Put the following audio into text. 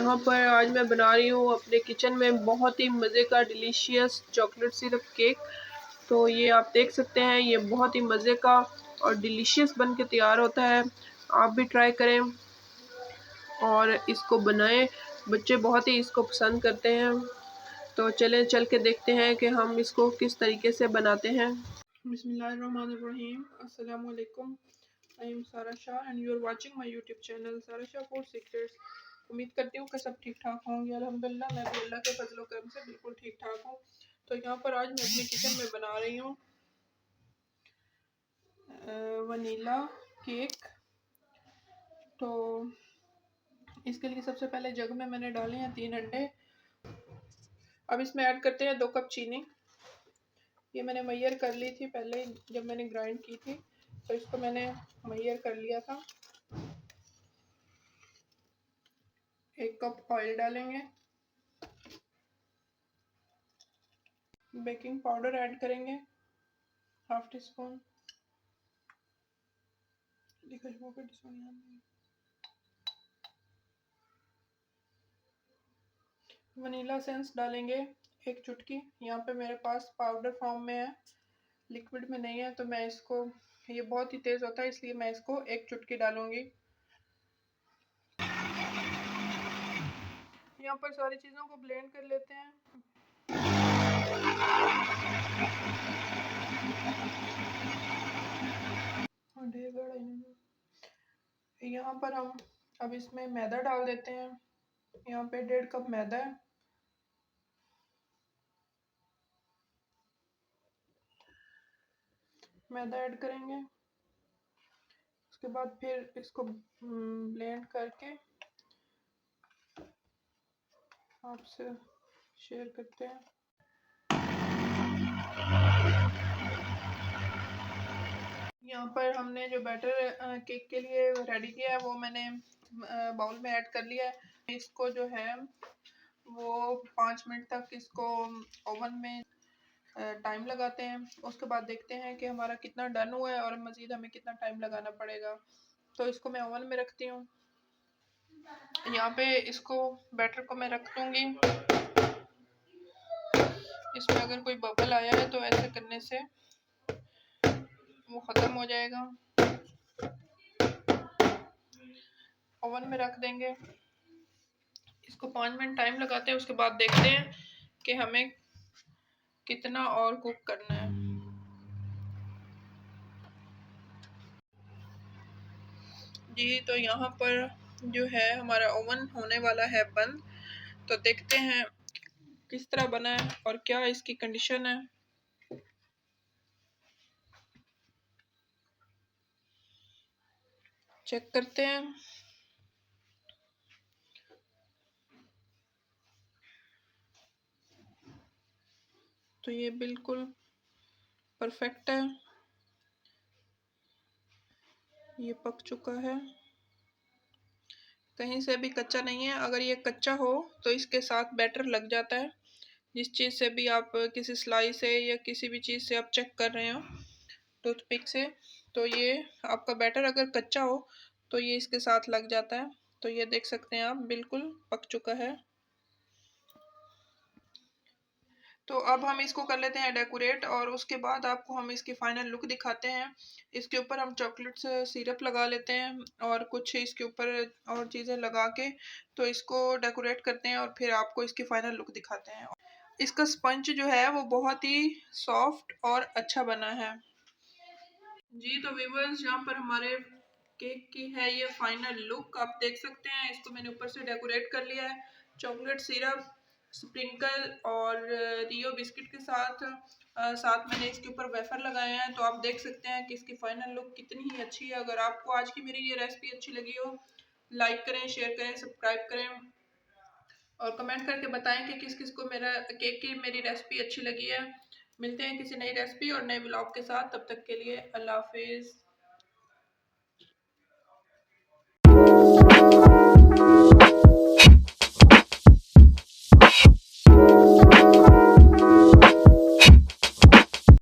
यहाँ पर आज मैं बना रही हूँ अपने किचन में बहुत ही मज़े का डिलीशियस चॉकलेट सिरप केक। तो ये आप देख सकते हैं, ये बहुत ही मज़े का और डिलीशियस बन के तैयार होता है। आप भी ट्राई करें और इसको बनाएं, बच्चे बहुत ही इसको पसंद करते हैं। तो चलें चल के देखते हैं कि हम इसको किस तरीके से बनाते हैं। बिस्मिल्लाहिर्रहमानिर्रहीम। अस्सलाम वालेकुम। I am Sara Shah and you are watching my YouTube channel Sara Shah food secrets. उम्मीद करती हूँ कि सब ठीक ठाक होंगे। अल्हम्दुलिल्लाह मैं भी अल्लाह के फजल व करम से बिल्कुल ठीक ठाक हूँ। तो यहाँ पर आज मैं अपने किचन में बना रही हूँ वनीला केक। तो इसके लिए सबसे पहले जग में मैंने डाले हैं 3 अंडे। अब इसमें ऐड करते हैं 2 कप चीनी। ये मैंने मैयर कर ली थी पहले जब मैंने ग्राइंड की थी, तो इसको मैंने मैयर कर लिया था। 1 कप ऑयल डालेंगे। बेकिंग पाउडर ऐड करेंगे 1/2 टीस्पून। वनीला एसेंस डालेंगे 1 चुटकी। यहाँ पे मेरे पास पाउडर फॉर्म में है, लिक्विड में नहीं है, तो मैं इसको, ये बहुत ही तेज़ होता है इसलिए मैं इसको 1 चुटकी डालूंगी। यहाँ पर सारी चीज़ों को ब्लेंड कर लेते हैं। यहाँ पर हम अब इसमें मैदा डाल देते हैं। यहाँ पे 1.5 कप मैदा है। मैदा ऐड करेंगे। उसके बाद फिर इसको ब्लेंड करके आपसे शेयर करते हैं। यहाँ पर हमने जो बैटर केक के लिए रेडी किया है वो मैंने बाउल में ऐड कर लिया है। इसको जो है वो 5 मिनट तक इसको ओवन में टाइम लगाते हैं। उसके बाद देखते हैं कि हमारा कितना डन हुआ है और मज़ीद हमें कितना टाइम लगाना पड़ेगा। तो इसको मैं ओवन में रखती हूँ। यहाँ पे इसको बैटर को मैं रख दूँगी। इसमें अगर कोई बबल आया है तो ऐसे करने से वो ख़त्म हो जाएगा। ओवन में रख देंगे। इसको 5 मिनट टाइम लगाते हैं। उसके बाद देखते हैं कि हमें कितना और कुक करना है। जी तो यहाँ पर जो है हमारा ओवन होने वाला है बंद। तो देखते हैं किस तरह बना है और क्या इसकी कंडीशन है। चेक करते हैं। तो ये बिल्कुल परफेक्ट है, ये पक चुका है, कहीं से भी कच्चा नहीं है। अगर ये कच्चा हो तो इसके साथ बैटर लग जाता है। जिस चीज़ से भी आप, किसी सिलाई से या किसी भी चीज़ से आप चेक कर रहे हो टूथपिक से, तो ये आपका बैटर अगर कच्चा हो तो ये इसके साथ लग जाता है। तो ये देख सकते हैं आप, बिल्कुल पक चुका है। तो अब हम इसको कर लेते हैं डेकोरेट और उसके बाद आपको हम इसकी फाइनल लुक दिखाते हैं। इसके ऊपर हम चॉकलेट सिरप लगा लेते हैं और कुछ इसके ऊपर और चीज़ें लगा के तो इसको डेकोरेट करते हैं और फिर आपको इसकी फाइनल लुक दिखाते हैं। इसका स्पंज जो है वो बहुत ही सॉफ्ट और अच्छा बना है। जी तो व्यूअर्स, यहाँ पर हमारे केक की है ये फाइनल लुक, आप देख सकते हैं। इसको मैंने ऊपर से डेकोरेट कर लिया है चॉकलेट सिरप, स्प्रिंकल और रियो बिस्किट के साथ। साथ मैंने इसके ऊपर वेफर लगाए हैं। तो आप देख सकते हैं कि इसकी फाइनल लुक कितनी ही अच्छी है। अगर आपको आज की मेरी ये रेसिपी अच्छी लगी हो, लाइक करें, शेयर करें, सब्सक्राइब करें और कमेंट करके बताएं कि किस किस को मेरा केक की मेरी रेसिपी अच्छी लगी है। मिलते हैं किसी नई रेसिपी और नए ब्लॉग के साथ। तब तक के लिए अल्लाह हाफिज़।